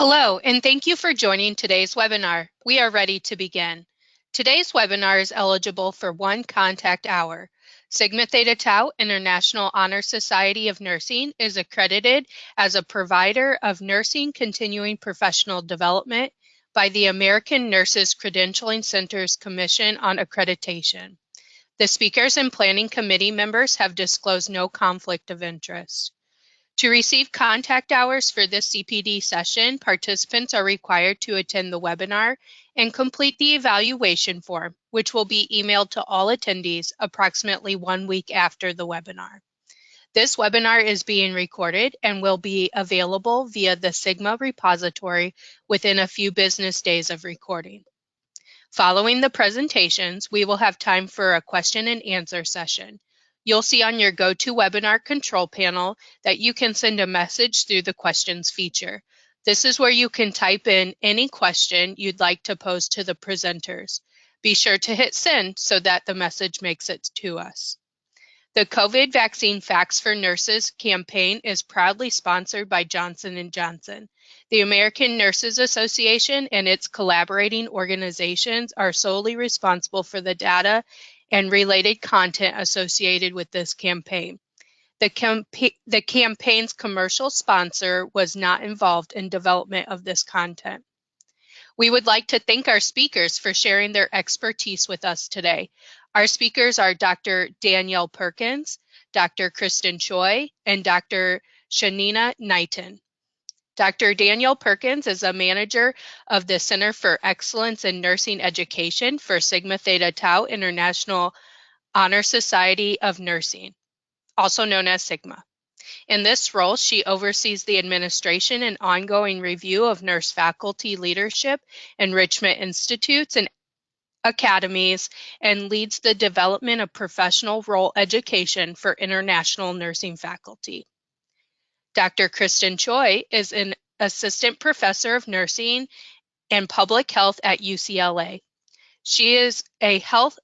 Hello, and thank you for joining today's webinar. We are ready to begin. Today's webinar is eligible for 1 contact hour. Sigma Theta Tau International Honor Society of Nursing is accredited as a provider of nursing continuing professional development by the American Nurses Credentialing Centers Commission on Accreditation. The speakers and planning committee members have disclosed no conflict of interest. To receive contact hours for this CPD session, participants are required to attend the webinar and complete the evaluation form, which will be emailed to all attendees approximately 1 week after the webinar. This webinar is being recorded and will be available via the Sigma repository within a few business days of recording. Following the presentations, we will have time for a question and answer session. You'll see on your GoToWebinar control panel that you can send a message through the questions feature. This is where you can type in any question you'd like to pose to the presenters. Be sure to hit send so that the message makes it to us. The COVID Vaccine Facts for Nurses campaign is proudly sponsored by Johnson & Johnson. The American Nurses Association and its collaborating organizations are solely responsible for the data and related content associated with this campaign. The campaign's commercial sponsor was not involved in development of this content. We would like to thank our speakers for sharing their expertise with us today. Our speakers are Dr. Danielle Perkins, Dr. Kristen Choi, and Dr. Shanina Knighton. Dr. Danielle Perkins is a manager of the Center for Excellence in Nursing Education for Sigma Theta Tau International Honor Society of Nursing, also known as Sigma. In this role, she oversees the administration and ongoing review of nurse faculty leadership, enrichment institutes, and academies, and leads the development of professional role education for international nursing faculty. Dr. Kristen Choi is an assistant professor of nursing and public health at UCLA. She is a health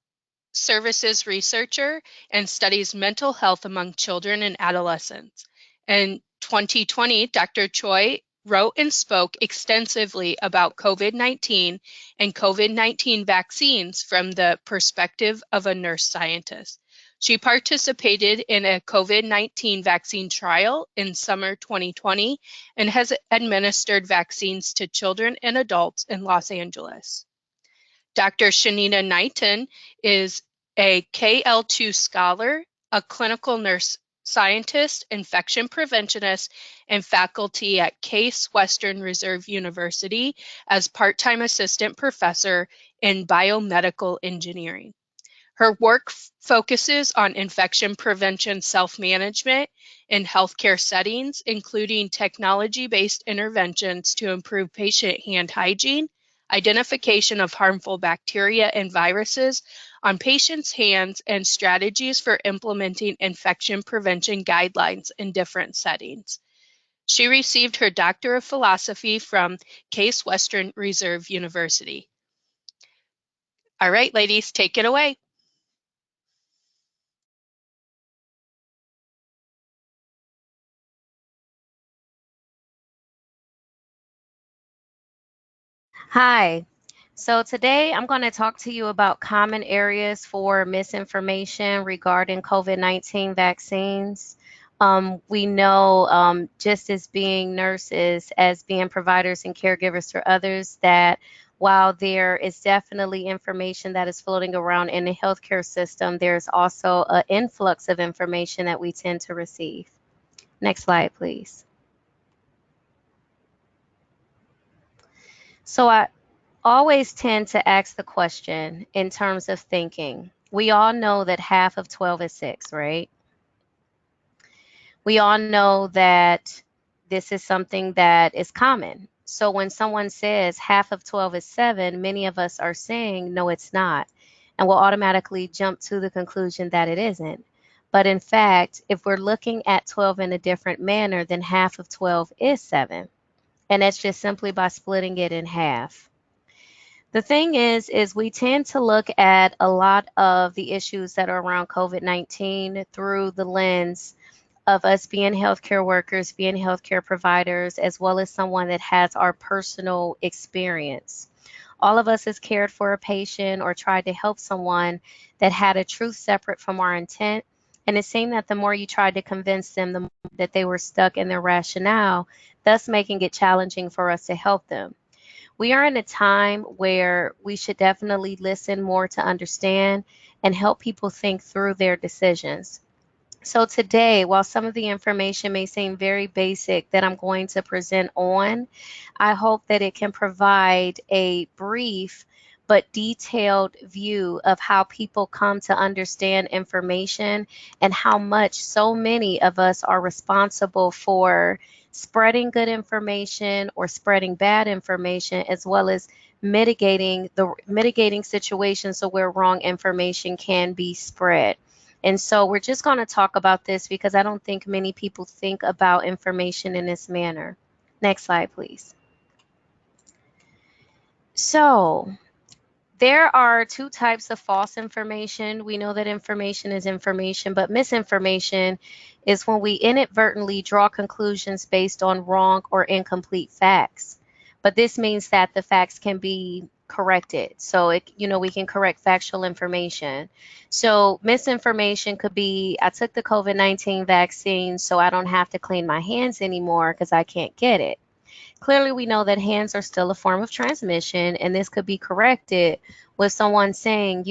services researcher and studies mental health among children and adolescents. In 2020, Dr. Choi wrote and spoke extensively about COVID-19 and COVID-19 vaccines from the perspective of a nurse scientist. She participated in a COVID-19 vaccine trial in summer 2020 and has administered vaccines to children and adults in Los Angeles. Dr. Shanina Knighton is a KL2 scholar, a clinical nurse scientist, infection preventionist, and faculty at Case Western Reserve University as part-time assistant professor in biomedical engineering. Her work focuses on infection prevention self-management in healthcare settings, including technology-based interventions to improve patient hand hygiene, identification of harmful bacteria and viruses on patients' hands, and strategies for implementing infection prevention guidelines in different settings. She received her Doctor of Philosophy from Case Western Reserve University. All right, ladies, take it away. Hi. So today I'm going to talk to you about common areas for misinformation regarding COVID-19 vaccines. We know, just as being nurses, as being providers and caregivers for others, that while there is definitely information that is floating around in the healthcare system, there's also an influx of information that we tend to receive. Next slide, please. So I always tend to ask the question in terms of thinking. We all know that half of 12 is 6, right? We all know that this is something that is common. So when someone says half of 12 is 7, many of us are saying, no, it's not. And we'll automatically jump to the conclusion that it isn't. But in fact, if we're looking at 12 in a different manner, then half of 12 is 7. And that's just simply by splitting it in half. The thing is we tend to look at a lot of the issues that are around COVID-19 through the lens of us being healthcare workers, being healthcare providers, as well as someone that has our personal experience. All of us has cared for a patient or tried to help someone that had a truth separate from our intent. And it seemed that the more you tried to convince them, the more that they were stuck in their rationale, thus making it challenging for us to help them. We are in a time where we should definitely listen more to understand and help people think through their decisions. So today, while some of the information may seem very basic that I'm going to present on, I hope that it can provide a brief but detailed view of how people come to understand information and how much so many of us are responsible for spreading good information or spreading bad information, as well as mitigating situations so where wrong information can be spread. And so we're just going to talk about this because I don't think many people think about information in this manner. Next slide, please. So there are two types of false information. We know that information is information, but misinformation is when we inadvertently draw conclusions based on wrong or incomplete facts. But this means that the facts can be corrected. So we can correct factual information. So misinformation could be, I took the COVID-19 vaccine, so I don't have to clean my hands anymore because I can't get it. Clearly, we know that hands are still a form of transmission, and this could be corrected with someone saying,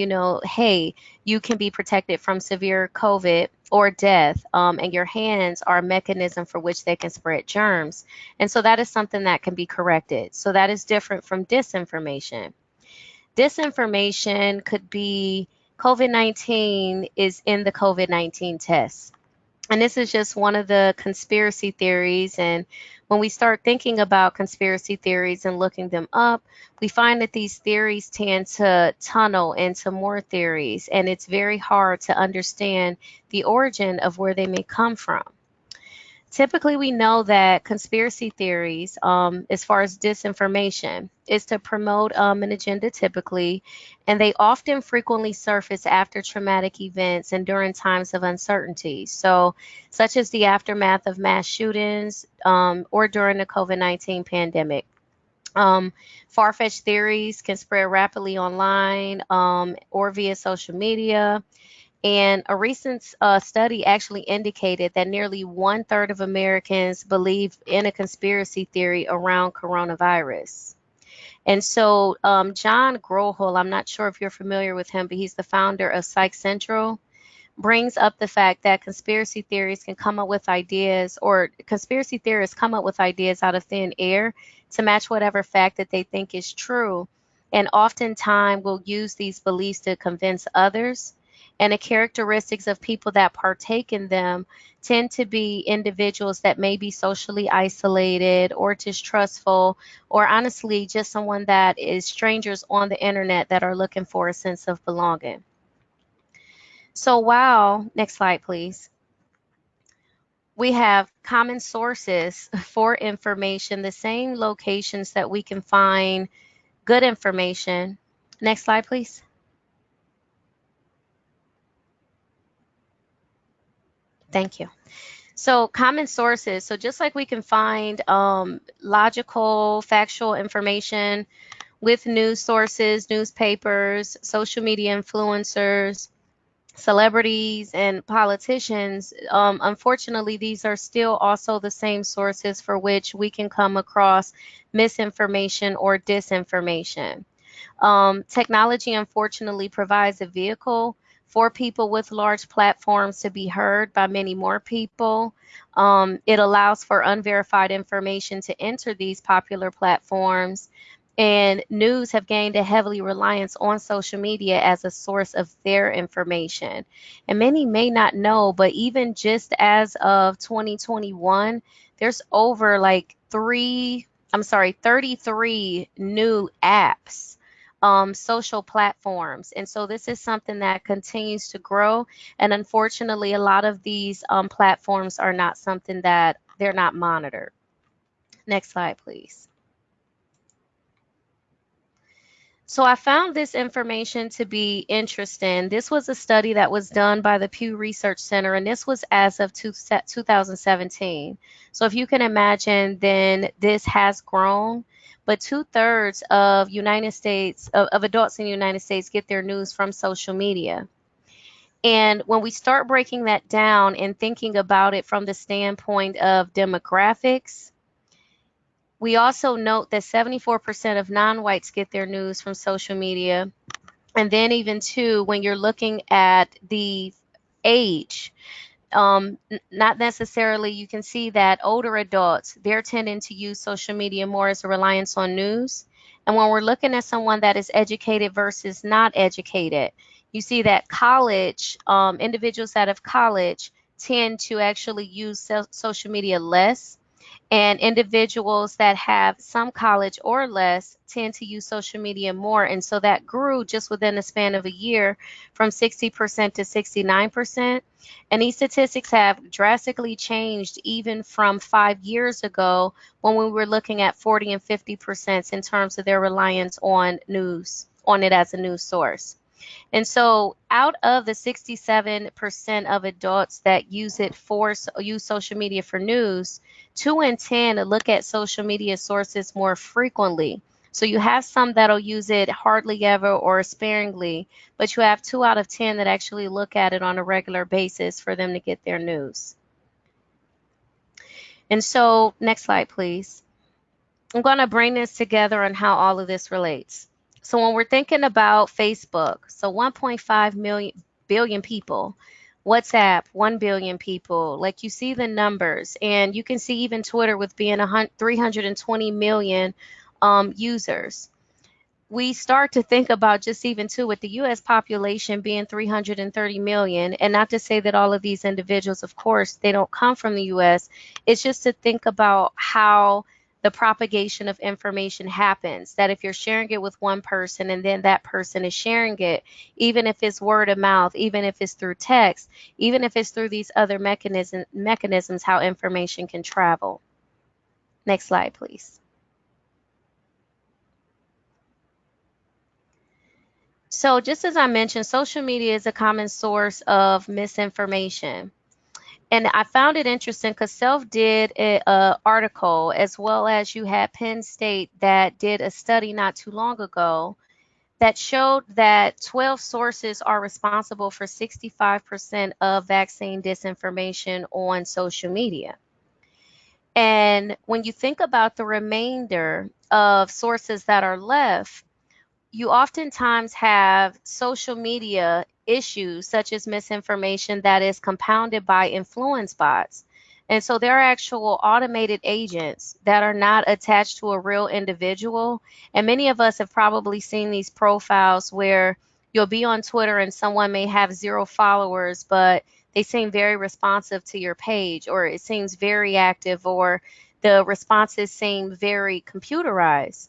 hey, you can be protected from severe COVID or death, and your hands are a mechanism for which they can spread germs. And so that is something that can be corrected. So that is different from disinformation. Disinformation could be COVID-19 is in the COVID-19 test. And this is just one of the conspiracy theories. And when we start thinking about conspiracy theories and looking them up, we find that these theories tend to tunnel into more theories, and it's very hard to understand the origin of where they may come from. Typically, we know that conspiracy theories, as far as disinformation, is to promote an agenda typically, and they often frequently surface after traumatic events and during times of uncertainty. So, such as the aftermath of mass shootings or during the COVID-19 pandemic. Far-fetched theories can spread rapidly online or via social media. And a recent study actually indicated that nearly 1/3 of Americans believe in a conspiracy theory around coronavirus. And so John Grohol, I'm not sure if you're familiar with him, but he's the founder of Psych Central, brings up the fact that conspiracy theories can come up with ideas, or conspiracy theorists come up with ideas out of thin air to match whatever fact that they think is true, and oftentimes will use these beliefs to convince others. And the characteristics of people that partake in them tend to be individuals that may be socially isolated or distrustful, or honestly just someone that is strangers on the internet that are looking for a sense of belonging. So while, next slide, please, we have common sources for information, the same locations that we can find good information. Next slide, please. Thank you. So common sources, so just like we can find logical, factual information with news sources, newspapers, social media influencers, celebrities, and politicians, unfortunately, these are still also the same sources for which we can come across misinformation or disinformation. Technology, unfortunately, provides a vehicle for people with large platforms to be heard by many more people. It allows for unverified information to enter these popular platforms, and news have gained a heavily reliance on social media as a source of their information. And many may not know, but even just as of 2021, there's over like 33 new apps, social platforms. And so this is something that continues to grow. And unfortunately, a lot of these platforms are not something that they're not monitored. Next slide, please. So I found this information to be interesting. This was a study that was done by the Pew Research Center, and this was as of 2017. So if you can imagine, then this has grown. But two-thirds of United States of adults in the United States get their news from social media. And when we start breaking that down and thinking about it from the standpoint of demographics, we also note that 74% of non-whites get their news from social media. And then even too, when you're looking at the age, not necessarily, you can see that older adults, they're tending to use social media more as a reliance on news. And when we're looking at someone that is educated versus not educated, you see that college, individuals out of college tend to actually use social media less, and individuals that have some college or less tend to use social media more. And so that grew just within the span of a year from 60% to 69%. And these statistics have drastically changed even from 5 years ago when we were looking at 40 and 50% in terms of their reliance on news, on it as a news source. And so out of the 67% of adults that use social media for news, 2 in 10 look at social media sources more frequently. So you have some that'll use it hardly ever or sparingly, but you have 2 out of 10 that actually look at it on a regular basis for them to get their news. And so, next slide, please. I'm going to bring this together on how all of this relates. So when we're thinking about Facebook, so 1.5 billion people, WhatsApp, 1 billion people, like you see the numbers, and you can see even Twitter with being 320 million users. We start to think about just even too with the US population being 330 million, and not to say that all of these individuals, of course, they don't come from the US. It's just to think about how the propagation of information happens, that if you're sharing it with one person and then that person is sharing it, even if it's word of mouth, even if it's through text, even if it's through these other mechanisms, how information can travel. Next slide, please. So just as I mentioned, social media is a common source of misinformation. And I found it interesting because Self did an article, as well as you had Penn State that did a study not too long ago that showed that 12 sources are responsible for 65% of vaccine disinformation on social media. And when you think about the remainder of sources that are left, you oftentimes have social media issues such as misinformation that is compounded by influence bots. And so there are actual automated agents that are not attached to a real individual. And many of us have probably seen these profiles where you'll be on Twitter and someone may have 0 followers, but they seem very responsive to your page, or it seems very active, or the responses seem very computerized.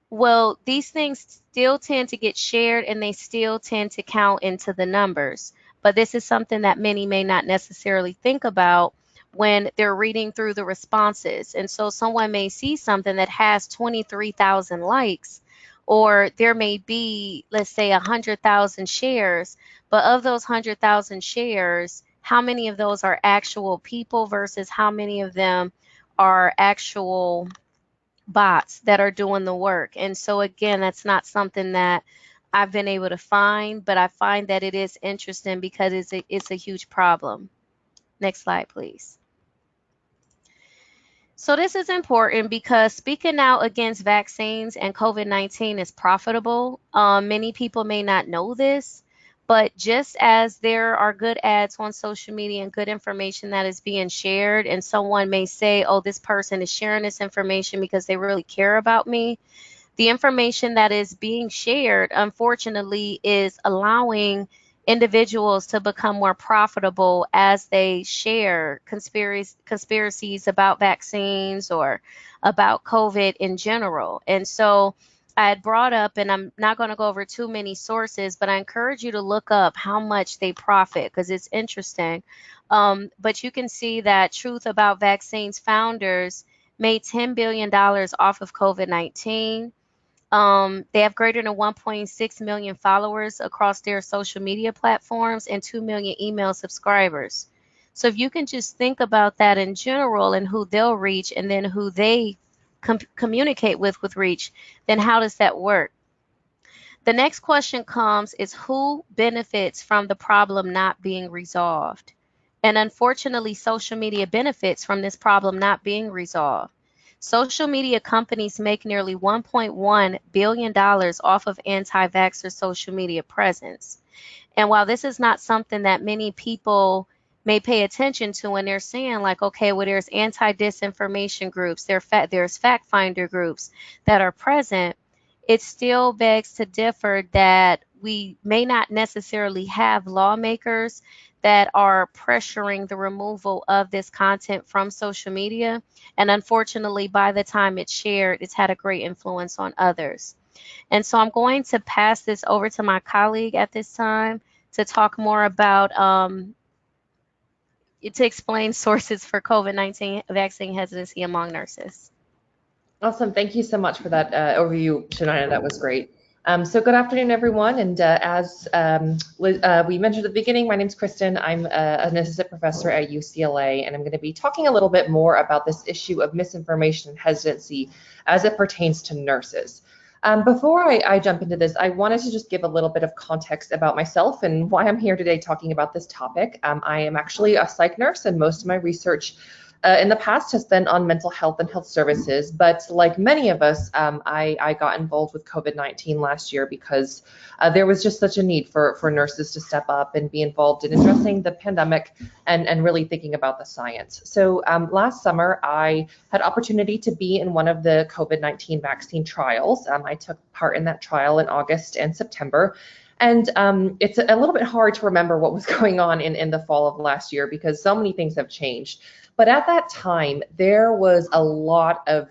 Well, these things still tend to get shared and they still tend to count into the numbers. But this is something that many may not necessarily think about when they're reading through the responses. And so someone may see something that has 23,000 likes, or there may be, let's say, 100,000 shares. But of those 100,000 shares, how many of those are actual people versus how many of them are actual bots that are doing the work? And so again, that's not something that I've been able to find, but I find that it is interesting because it's a huge problem. Next slide, please. So this is important because speaking out against vaccines and COVID-19 is profitable. Many people may not know this, but just as there are good ads on social media and good information that is being shared, and someone may say, oh, this person is sharing this information because they really care about me, the information that is being shared, unfortunately, is allowing individuals to become more profitable as they share conspiracies about vaccines or about COVID in general. And so I had brought up, and I'm not going to go over too many sources, but I encourage you to look up how much they profit because it's interesting. But you can see that Truth About Vaccines founders made $10 billion off of COVID-19. They have greater than 1.6 million followers across their social media platforms and 2 million email subscribers. So if you can just think about that in general and who they'll reach and then who they communicate with reach, then how does that work? The next question comes is who benefits from the problem not being resolved? And unfortunately, social media benefits from this problem not being resolved. Social media companies make nearly $1.1 billion off of anti-vaxxer social media presence. And while this is not something that many people may pay attention to when they're saying like, okay, well, there's anti-disinformation groups, there's fact finder groups that are present, it still begs to differ that we may not necessarily have lawmakers that are pressuring the removal of this content from social media. And unfortunately, by the time it's shared, it's had a great influence on others. And so I'm going to pass this over to my colleague at this time to talk more about, to explain sources for COVID-19 vaccine hesitancy among nurses. Awesome. Thank you so much for that overview, Shania. That was great. So good afternoon, everyone. And as we mentioned at the beginning, my name is Kristen. I'm an assistant professor at UCLA, and I'm going to be talking a little bit more about this issue of misinformation and hesitancy as it pertains to nurses. Before I jump into this, I wanted to just give a little bit of context about myself and why I'm here today talking about this topic. I am actually a psych nurse, and most of my research in the past has been on mental health and health services, but like many of us, I got involved with COVID-19 last year because there was just such a need for nurses to step up and be involved in addressing the pandemic and really thinking about the science. So last summer, I had opportunity to be in one of the COVID-19 vaccine trials. I took part in that trial in August and September. And it's a little bit hard to remember what was going on in the fall of last year because so many things have changed. But at that time, there was a lot of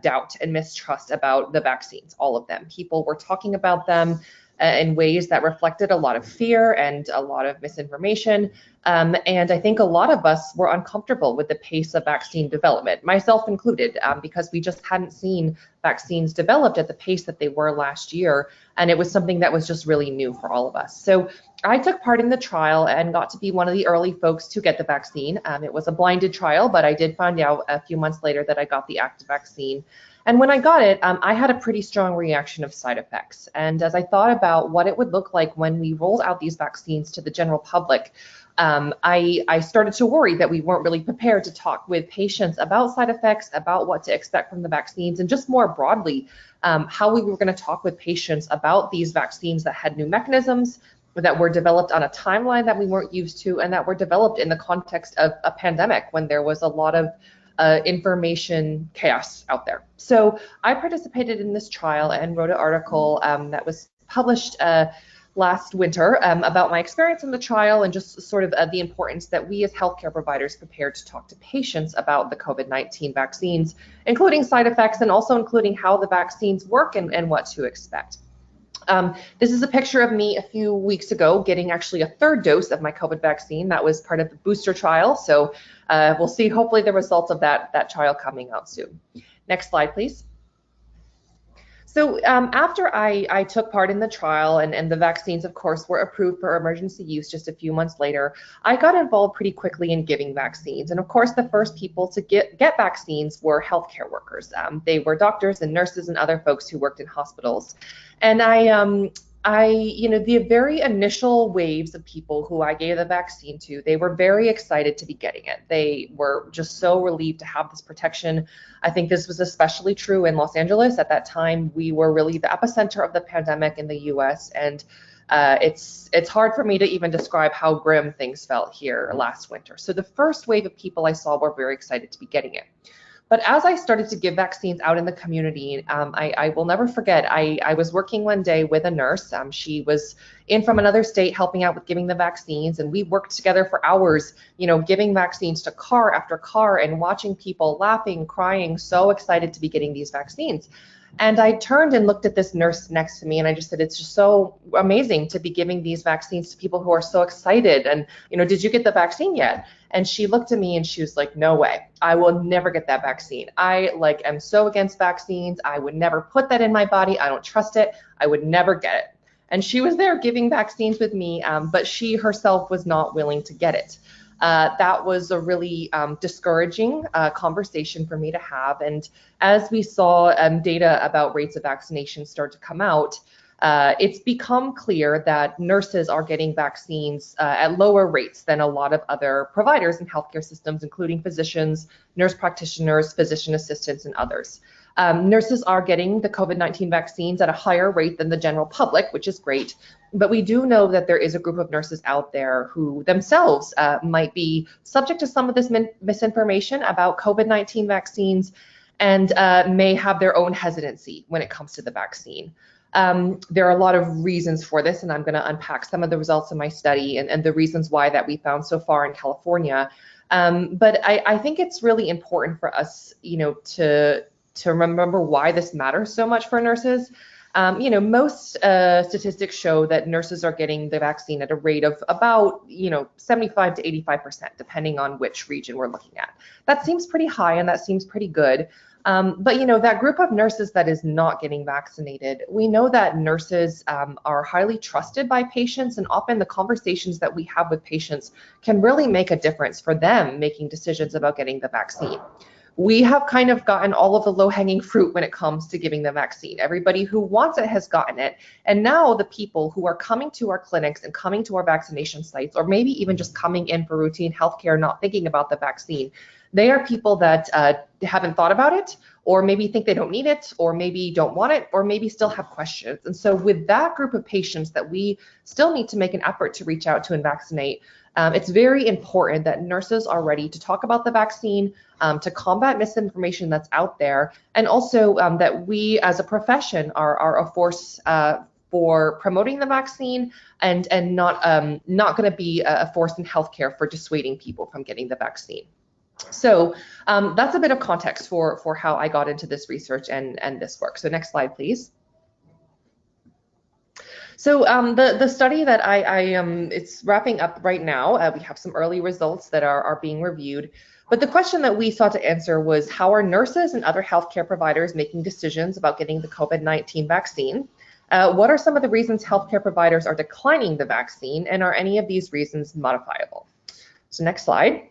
doubt and mistrust about the vaccines, all of them. People were talking about them in ways that reflected a lot of fear and a lot of misinformation. And I think a lot of us were uncomfortable with the pace of vaccine development, myself included, because we just hadn't seen vaccines developed at the pace that they were last year. And it was something that was just really new for all of us. So I took part in the trial and got to be one of the early folks to get the vaccine. It was a blinded trial, but I did find out a few months later that I got the active vaccine. And when I got it, I had a pretty strong reaction of side effects. And as I thought about what it would look like when we rolled out these vaccines to the general public, I started to worry that we weren't really prepared to talk with patients about side effects, about what to expect from the vaccines, and just more broadly, how we were going to talk with patients about these vaccines that had new mechanisms, that were developed on a timeline that we weren't used to, and that were developed in the context of a pandemic when there was a lot of information chaos out there. So I participated in this trial and wrote an article that was published last winter about my experience in the trial and just sort of the importance that we as healthcare providers prepared to talk to patients about the COVID-19 vaccines, including side effects and also including how the vaccines work and what to expect. This is a picture of me a few weeks ago getting actually a third dose of my COVID vaccine. That was part of the booster trial. So we'll see hopefully the results of that trial coming out soon. Next slide, please. So after I took part in the trial and the vaccines, of course, were approved for emergency use just a few months later, I got involved pretty quickly in giving vaccines. And of course, the first people to get vaccines were healthcare workers. They were doctors and nurses and other folks who worked in hospitals. And the very initial waves of people who I gave the vaccine to, they were very excited to be getting it. They were just so relieved to have this protection. I think this was especially true in Los Angeles. At that time, we were really the epicenter of the pandemic in the US, and it's hard for me to even describe how grim things felt here last winter. So the first wave of people I saw were very excited to be getting it. But as I started to give vaccines out in the community, I will never forget, I was working one day with a nurse. She was in from another state helping out with giving the vaccines, and we worked together for hours, giving vaccines to car after car and watching people laughing, crying, so excited to be getting these vaccines. And I turned and looked at this nurse next to me, and I just said, it's just so amazing to be giving these vaccines to people who are so excited. And, did you get the vaccine yet? And she looked at me and she was like, no way, I will never get that vaccine. I am so against vaccines. I would never put that in my body. I don't trust it. I would never get it. And she was there giving vaccines with me, but she herself was not willing to get it. That was a really discouraging conversation for me to have. And as we saw data about rates of vaccination start to come out, it's become clear that nurses are getting vaccines at lower rates than a lot of other providers in healthcare systems, including physicians, nurse practitioners, physician assistants, and others. Nurses are getting the COVID-19 vaccines at a higher rate than the general public, which is great. But we do know that there is a group of nurses out there who themselves might be subject to some of this misinformation about COVID-19 vaccines and may have their own hesitancy when it comes to the vaccine. There are a lot of reasons for this, and I'm going to unpack some of the results of my study and the reasons why that we found so far in California. But I think it's really important for us, to remember why this matters so much for nurses. Most statistics show that nurses are getting the vaccine at a rate of about, 75 to 85%, depending on which region we're looking at. That seems pretty high and that seems pretty good. But that group of nurses that is not getting vaccinated, we know that nurses are highly trusted by patients, and often the conversations that we have with patients can really make a difference for them making decisions about getting the vaccine. We have kind of gotten all of the low-hanging fruit when it comes to giving the vaccine. Everybody who wants it has gotten it. And now the people who are coming to our clinics and coming to our vaccination sites, or maybe even just coming in for routine healthcare, not thinking about the vaccine, they are people that haven't thought about it, or maybe think they don't need it, or maybe don't want it, or maybe still have questions. And so with that group of patients that we still need to make an effort to reach out to and vaccinate, it's very important that nurses are ready to talk about the vaccine, to combat misinformation that's out there, and also that we as a profession are a force for promoting the vaccine and not going to be a force in healthcare for dissuading people from getting the vaccine. So that's a bit of context for how I got into this research and this work. So next slide, please. So the study that it's wrapping up right now. We have some early results that are being reviewed. But the question that we sought to answer was, how are nurses and other healthcare providers making decisions about getting the COVID-19 vaccine? What are some of the reasons healthcare providers are declining the vaccine, and are any of these reasons modifiable? So next slide.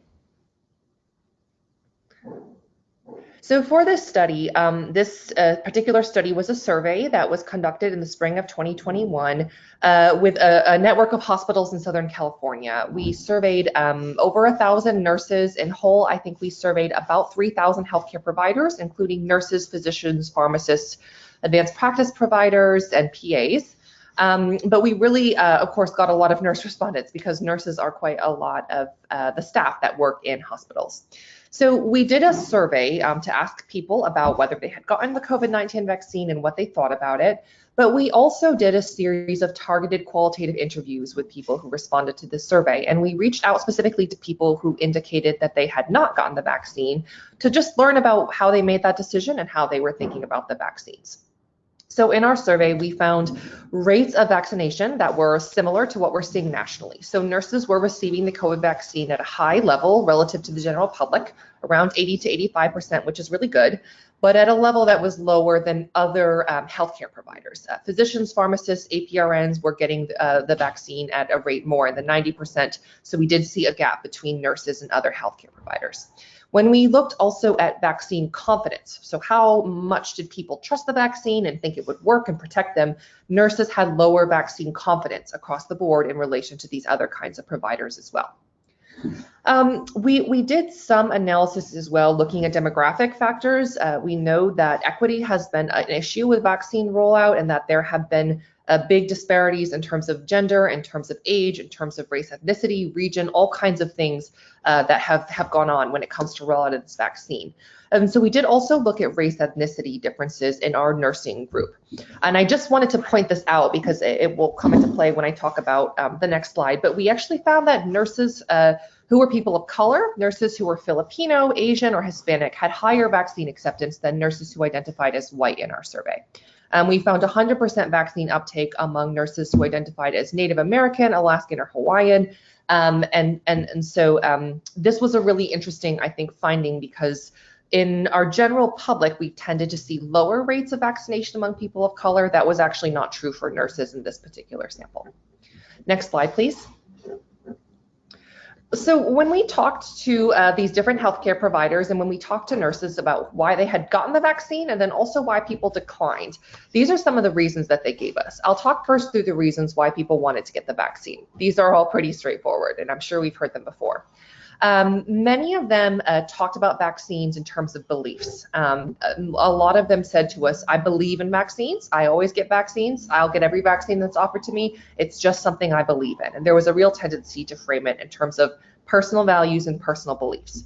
So for this study, this particular study was a survey that was conducted in the spring of 2021 with a network of hospitals in Southern California. We surveyed over 1,000 nurses in whole. I think we surveyed about 3,000 healthcare providers, including nurses, physicians, pharmacists, advanced practice providers, and PAs. But we really, of course, got a lot of nurse respondents because nurses are quite a lot of the staff that work in hospitals. So we did a survey to ask people about whether they had gotten the COVID-19 vaccine and what they thought about it. But we also did a series of targeted qualitative interviews with people who responded to this survey. And we reached out specifically to people who indicated that they had not gotten the vaccine to just learn about how they made that decision and how they were thinking about the vaccines. So in our survey, we found rates of vaccination that were similar to what we're seeing nationally. So nurses were receiving the COVID vaccine at a high level relative to the general public, around 80 to 85%, which is really good, but at a level that was lower than other healthcare providers. Physicians, pharmacists, APRNs were getting the vaccine at a rate more than 90%. So we did see a gap between nurses and other healthcare providers. When we looked also at vaccine confidence, so how much did people trust the vaccine and think it would work and protect them, nurses had lower vaccine confidence across the board in relation to these other kinds of providers as well. We did some analysis as well looking at demographic factors. We know that equity has been an issue with vaccine rollout and that there have been big disparities in terms of gender, in terms of age, in terms of race, ethnicity, region, all kinds of things that have gone on when it comes to rollout of this vaccine. So we did also look at race ethnicity differences in our nursing group. And I just wanted to point this out because it will come into play when I talk about the next slide. But we actually found that nurses who were people of color, nurses who were Filipino, Asian, or Hispanic had higher vaccine acceptance than nurses who identified as white in our survey. We found 100% vaccine uptake among nurses who identified as Native American, Alaskan, or Hawaiian. So this was a really interesting, I think, finding, because in our general public, we tended to see lower rates of vaccination among people of color. That was actually not true for nurses in this particular sample. Next slide, please. So when we talked to these different healthcare providers and when we talked to nurses about why they had gotten the vaccine and then also why people declined, these are some of the reasons that they gave us. I'll talk first through the reasons why people wanted to get the vaccine. These are all pretty straightforward, and I'm sure we've heard them before. Many of them talked about vaccines in terms of beliefs. A lot of them said to us, I believe in vaccines. I always get vaccines. I'll get every vaccine that's offered to me. It's just something I believe in. And there was a real tendency to frame it in terms of personal values and personal beliefs.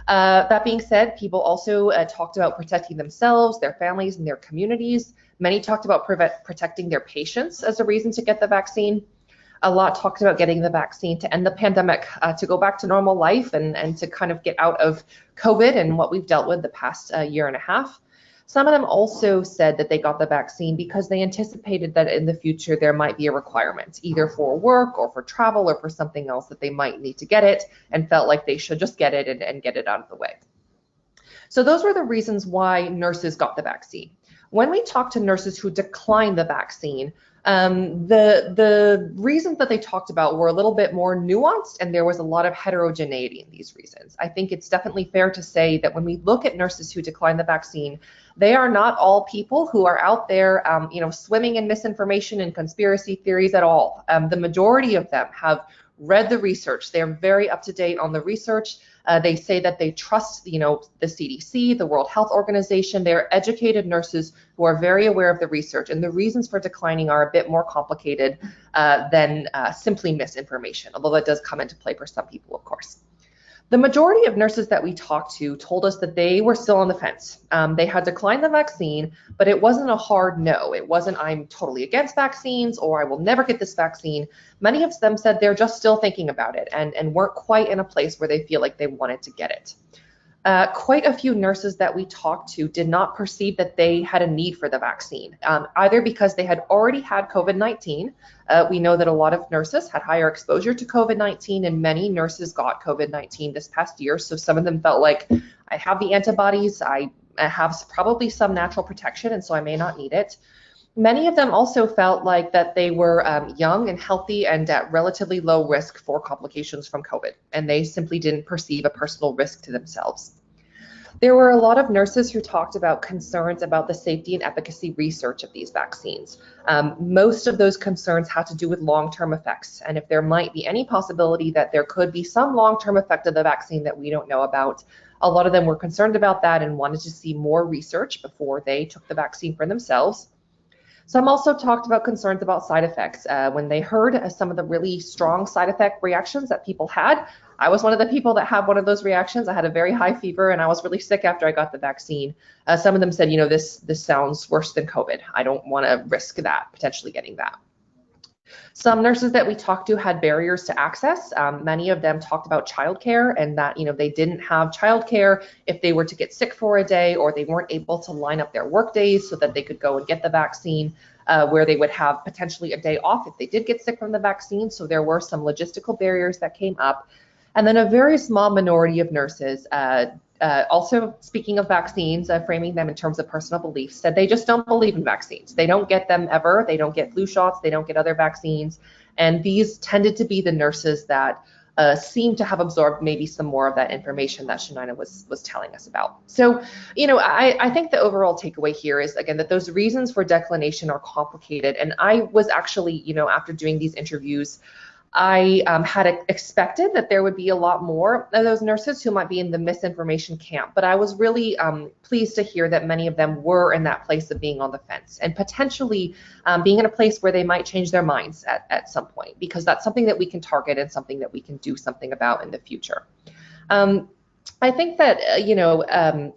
That being said, people also talked about protecting themselves, their families, and their communities. Many talked about protecting their patients as a reason to get the vaccine. A lot talked about getting the vaccine to end the pandemic, to go back to normal life and to kind of get out of COVID and what we've dealt with the past year and a half. Some of them also said that they got the vaccine because they anticipated that in the future there might be a requirement, either for work or for travel or for something else, that they might need to get it and felt like they should just get it and get it out of the way. So those were the reasons why nurses got the vaccine. When we talked to nurses who declined the vaccine, the reasons that they talked about were a little bit more nuanced, and there was a lot of heterogeneity in these reasons. I think it's definitely fair to say that when we look at nurses who decline the vaccine, they are not all people who are out there, swimming in misinformation and conspiracy theories at all. The majority of them have read the research. They're very up to date on the research. They say that they trust, the CDC, the World Health Organization. They're educated nurses who are very aware of the research, and the reasons for declining are a bit more complicated than simply misinformation, although that does come into play for some people, of course. The majority of nurses that we talked to told us that they were still on the fence. They had declined the vaccine, but it wasn't a hard no. It wasn't, I'm totally against vaccines or I will never get this vaccine. Many of them said they're just still thinking about it and weren't quite in a place where they feel like they wanted to get it. Quite a few nurses that we talked to did not perceive that they had a need for the vaccine, either because they had already had COVID-19. We know that a lot of nurses had higher exposure to COVID-19, and many nurses got COVID-19 this past year. So some of them felt like, I have the antibodies, I have probably some natural protection, and so I may not need it. Many of them also felt like that they were young and healthy and at relatively low risk for complications from COVID, and they simply didn't perceive a personal risk to themselves. There were a lot of nurses who talked about concerns about the safety and efficacy research of these vaccines. Most of those concerns had to do with long-term effects, and if there might be any possibility that there could be some long-term effect of the vaccine that we don't know about, a lot of them were concerned about that and wanted to see more research before they took the vaccine for themselves. Some also talked about concerns about side effects. When they heard some of the really strong side effect reactions that people had, I was one of the people that had one of those reactions. I had a very high fever and I was really sick after I got the vaccine. Some of them said, this sounds worse than COVID. I don't want to risk that, potentially getting that. Some nurses that we talked to had barriers to access. Many of them talked about childcare and that, they didn't have childcare if they were to get sick for a day, or they weren't able to line up their work days so that they could go and get the vaccine, where they would have potentially a day off if they did get sick from the vaccine. So there were some logistical barriers that came up. And then a very small minority of nurses, also speaking of vaccines, framing them in terms of personal beliefs, said they just don't believe in vaccines. They don't get them ever. They don't get flu shots. They don't get other vaccines. And these tended to be the nurses that seemed to have absorbed maybe some more of that information that Shanina was telling us about. So, I think the overall takeaway here is, again, that those reasons for declination are complicated. And I was actually, after doing these interviews, I had expected that there would be a lot more of those nurses who might be in the misinformation camp, but I was really pleased to hear that many of them were in that place of being on the fence and potentially being in a place where they might change their minds at some point, because that's something that we can target and something that we can do something about in the future. I think that,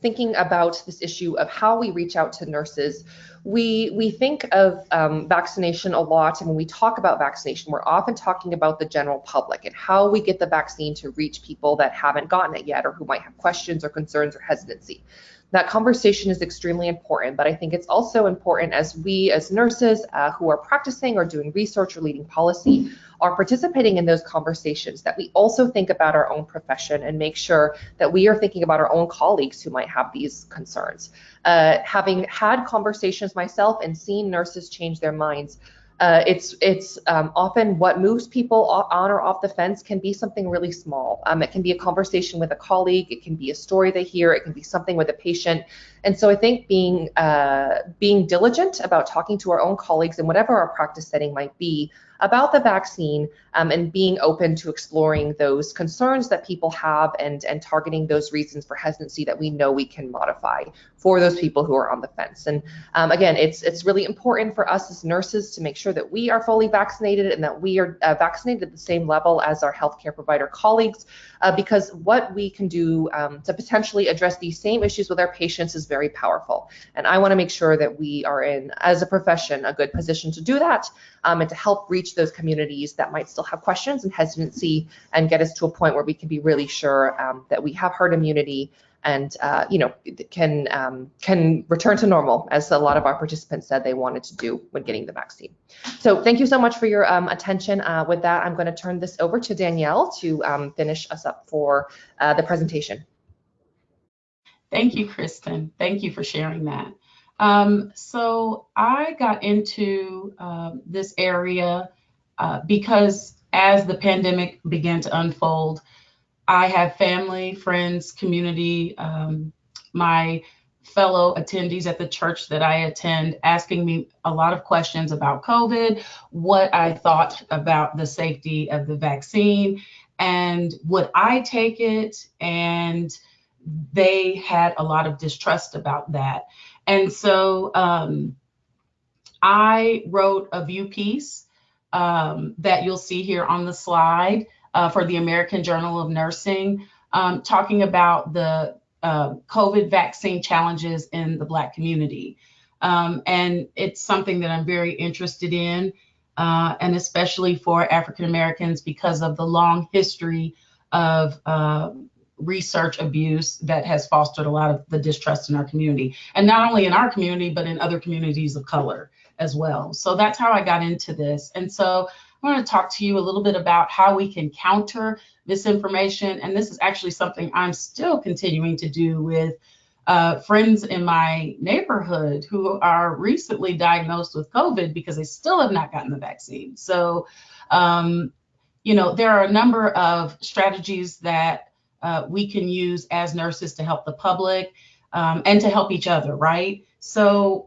thinking about this issue of how we reach out to nurses, we think of vaccination a lot, and when we talk about vaccination, we're often talking about the general public and how we get the vaccine to reach people that haven't gotten it yet or who might have questions or concerns or hesitancy. That conversation is extremely important, but I think it's also important as we as nurses who are practicing or doing research or leading policy are participating in those conversations, that we also think about our own profession and make sure that we are thinking about our own colleagues who might have these concerns. Having had conversations myself and seen nurses change their minds, it's often what moves people on or off the fence can be something really small. It can be a conversation with a colleague, it can be a story they hear, it can be something with a patient. And so I think being diligent about talking to our own colleagues in whatever our practice setting might be about the vaccine, and being open to exploring those concerns that people have and targeting those reasons for hesitancy that we know we can modify for those people who are on the fence. And again, it's really important for us as nurses to make sure that we are fully vaccinated and that we are vaccinated at the same level as our healthcare provider colleagues, because what we can do to potentially address these same issues with our patients is very powerful. And I want to make sure that we are in, as a profession, a good position to do that, and to help reach those communities that might still have questions and hesitancy and get us to a point where we can be really sure that we have herd immunity and can return to normal, as a lot of our participants said they wanted to do when getting the vaccine. So thank you so much for your attention. With that, I'm going to turn this over to Danielle to finish us up for the presentation. Thank you, Kristen. Thank you for sharing that. So I got into this area because as the pandemic began to unfold, I have family, friends, community, my fellow attendees at the church that I attend asking me a lot of questions about COVID, what I thought about the safety of the vaccine, and would I take it? And they had a lot of distrust about that. And so I wrote a view piece that you'll see here on the slide for the American Journal of Nursing, talking about the COVID vaccine challenges in the Black community. And it's something that I'm very interested in, and especially for African Americans because of the long history of research abuse that has fostered a lot of the distrust in our community. And not only in our community, but in other communities of color as well. So that's how I got into this. And so I want to talk to you a little bit about how we can counter misinformation. And this is actually something I'm still continuing to do with friends in my neighborhood who are recently diagnosed with COVID because they still have not gotten the vaccine. So, there are a number of strategies that we can use as nurses to help the public and to help each other, right? So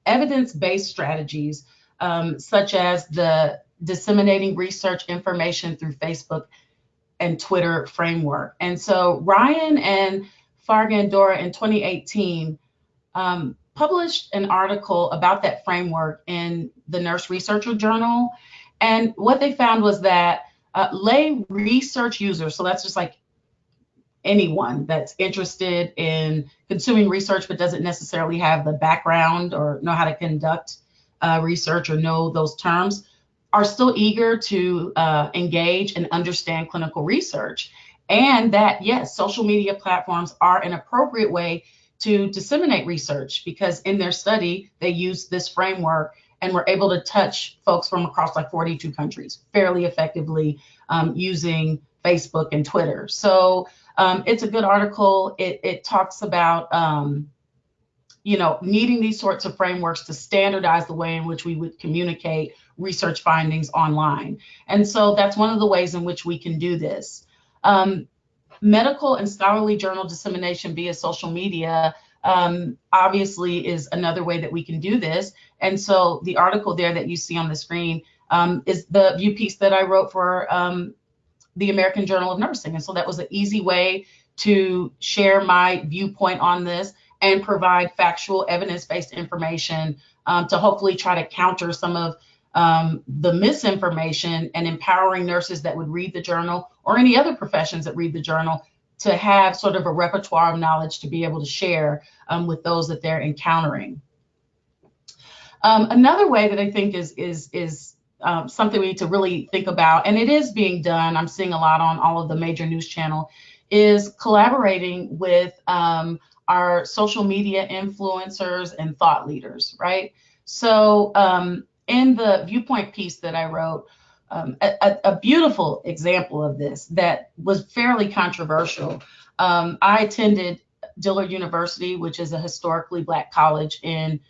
evidence-based strategies such as the disseminating research information through Facebook and Twitter framework. And so Ryan and Fargandora in 2018 published an article about that framework in the Nurse Researcher Journal. And what they found was that lay research users, so that's just like anyone that's interested in consuming research but doesn't necessarily have the background or know how to conduct research or know those terms, are still eager to engage and understand clinical research. And that, yes, social media platforms are an appropriate way to disseminate research because in their study, they used this framework and were able to touch folks from across like 42 countries fairly effectively using Facebook and Twitter. So it's a good article. It talks about, needing these sorts of frameworks to standardize the way in which we would communicate research findings online. And so that's one of the ways in which we can do this. Medical and scholarly journal dissemination via social media obviously is another way that we can do this. And so the article there that you see on the screen is the view piece that I wrote for the American Journal of Nursing. And so that was an easy way to share my viewpoint on this and provide factual evidence-based information to hopefully try to counter some of the misinformation and empowering nurses that would read the journal or any other professions that read the journal to have sort of a repertoire of knowledge to be able to share with those that they're encountering. Another way that I think is something we need to really think about, and it is being done, I'm seeing a lot on all of the major news channels, is collaborating with our social media influencers and thought leaders, right? So in the Viewpoint piece that I wrote, a beautiful example of this that was fairly controversial. I attended Dillard University, which is a historically Black college in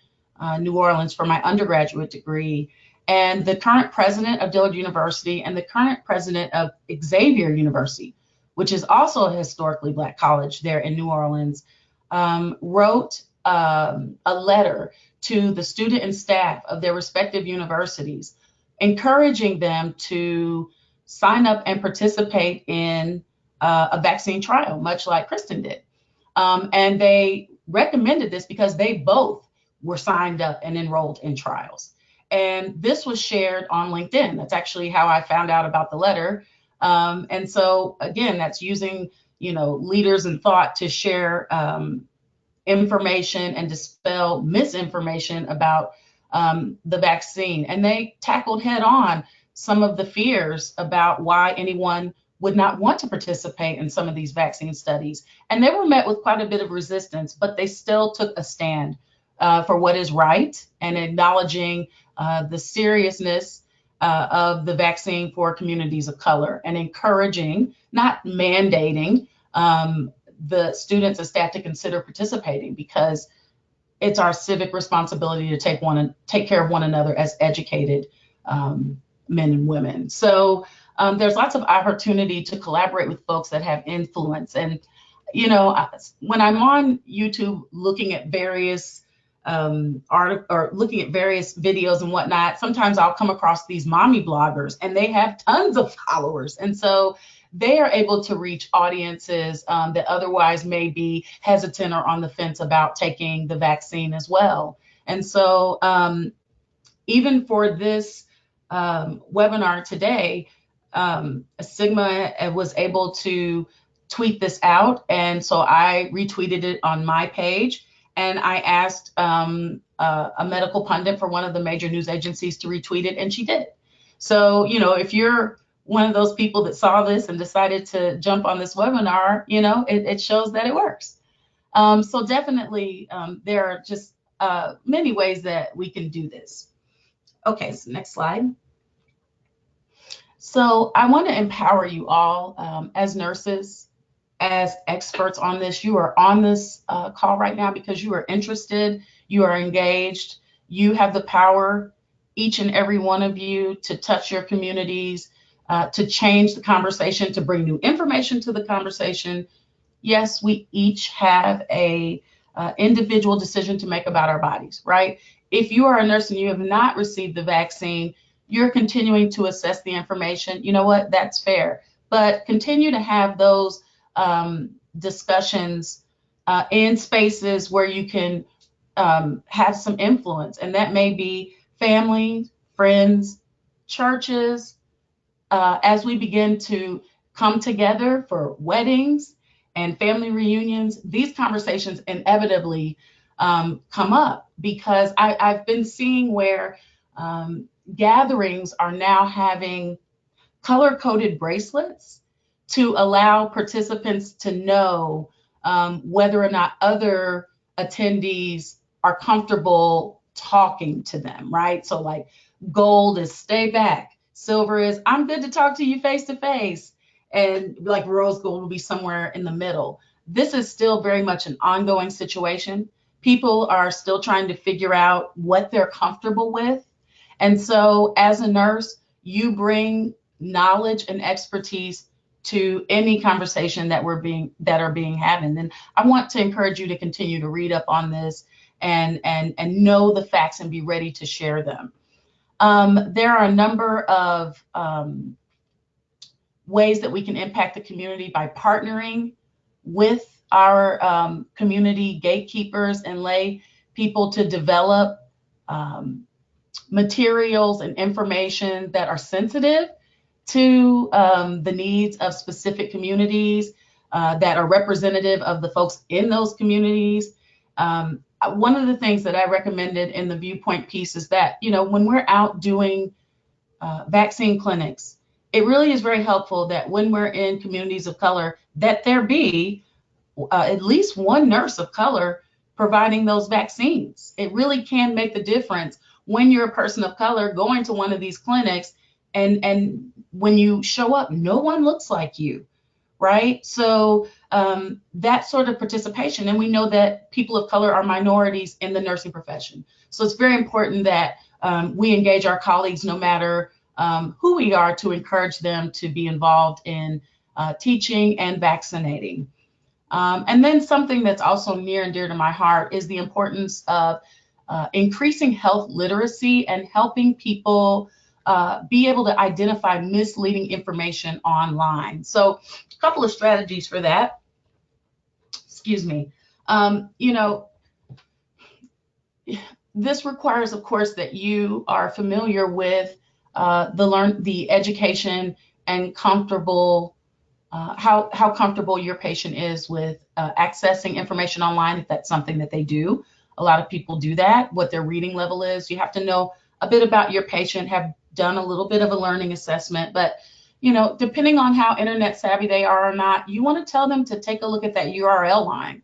New Orleans for my undergraduate degree. And the current president of Dillard University and the current president of Xavier University, which is also a historically Black college there in New Orleans, wrote a letter to the student and staff of their respective universities, encouraging them to sign up and participate in a vaccine trial, much like Kristen did. And they recommended this because they both were signed up and enrolled in trials. And this was shared on LinkedIn. That's actually how I found out about the letter. And so again, that's using, leaders in thought to share information and dispel misinformation about the vaccine. And they tackled head on some of the fears about why anyone would not want to participate in some of these vaccine studies. And they were met with quite a bit of resistance, but they still took a stand for what is right and acknowledging the seriousness of the vaccine for communities of color and encouraging, not mandating, the students and staff to consider participating, because it's our civic responsibility to take care of one another as educated men and women. So there's lots of opportunity to collaborate with folks that have influence. And, when I'm on YouTube looking at various looking at various videos and whatnot, sometimes I'll come across these mommy bloggers and they have tons of followers. And so they are able to reach audiences that otherwise may be hesitant or on the fence about taking the vaccine as well. And so even for this webinar today, Sigma was able to tweet this out. And so I retweeted it on my page. And I asked a medical pundit for one of the major news agencies to retweet it, and she did. So, if you're one of those people that saw this and decided to jump on this webinar, it shows that it works. So definitely, there are just many ways that we can do this. Okay, so next slide. So I want to empower you all as nurses, as experts on this. You are on this call right now because you are interested, you are engaged, you have the power, each and every one of you, to touch your communities, to change the conversation, to bring new information to the conversation. Yes, we each have a individual decision to make about our bodies, right? If you are a nurse and you have not received the vaccine, you're continuing to assess the information. You know what? That's fair. But continue to have those discussions in spaces where you can have some influence. And that may be family, friends, churches, as we begin to come together for weddings and family reunions. These conversations inevitably come up, because I've been seeing where gatherings are now having color-coded bracelets to allow participants to know whether or not other attendees are comfortable talking to them, right? So like gold is stay back, silver is I'm good to talk to you face to face, and like rose gold will be somewhere in the middle. This is still very much an ongoing situation. People are still trying to figure out what they're comfortable with. And so as a nurse, you bring knowledge and expertise to any conversation that are being had. And I want to encourage you to continue to read up on this and know the facts and be ready to share them. There are a number of ways that we can impact the community by partnering with our community gatekeepers and lay people to develop materials and information that are sensitive to the needs of specific communities. that are representative of the folks in those communities. One of the things that I recommended in the viewpoint piece is that, when we're out doing vaccine clinics, it really is very helpful that when we're in communities of color, that there be at least one nurse of color providing those vaccines. It really can make the difference when you're a person of color going to one of these clinics, and when you show up, no one looks like you, right? So that sort of participation, and we know that people of color are minorities in the nursing profession. So it's very important that we engage our colleagues, no matter who we are, to encourage them to be involved in teaching and vaccinating. And then something that's also near and dear to my heart is the importance of increasing health literacy and helping people be able to identify misleading information online. So a couple of strategies for that. Excuse me. This requires, of course, that you are familiar with the education and comfortable how comfortable your patient is with accessing information online, if that's something that they do. A lot of people do that, what their reading level is. You have to know a bit about your patient, have done a little bit of a learning assessment, but depending on how internet savvy they are or not, you want to tell them to take a look at that URL line.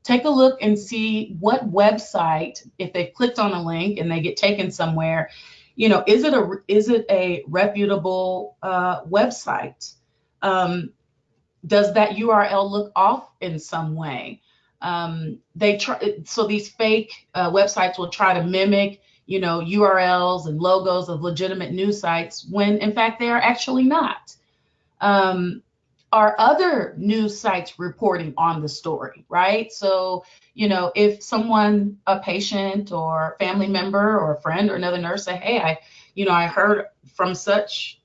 Take a look and see what website, if they've clicked on a link and they get taken somewhere, is it a reputable website? Does that URL look off in some way? So these fake websites will try to mimic, URLs and logos of legitimate news sites when in fact they are actually not. Are other news sites reporting on the story, right? So, if someone, a patient or family member or a friend or another nurse say, hey, I heard from such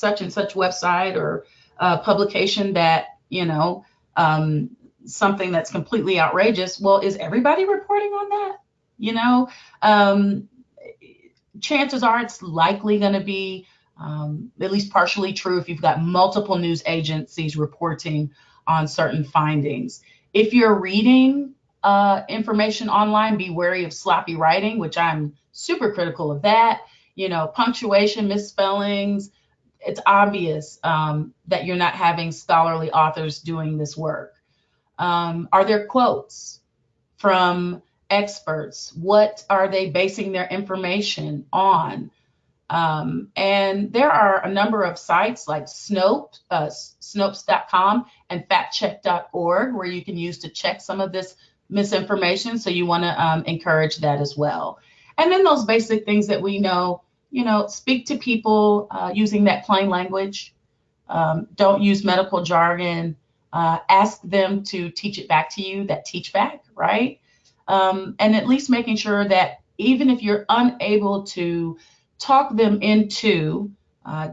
and such website or publication that, something that's completely outrageous. Well, is everybody reporting on that? Chances are it's likely going to be at least partially true if you've got multiple news agencies reporting on certain findings. If you're reading information online, be wary of sloppy writing, which I'm super critical of that. Punctuation, misspellings. It's obvious that you're not having scholarly authors doing this work. Are there quotes from experts? What are they basing their information on? And there are a number of sites like Snopes.com and factcheck.org where you can use to check some of this misinformation. So you want to encourage that as well. And then those basic things that we know, speak to people using that plain language. Don't use medical jargon. Ask them to teach it back to you, that teach back, right? And at least making sure that even if you're unable to talk them into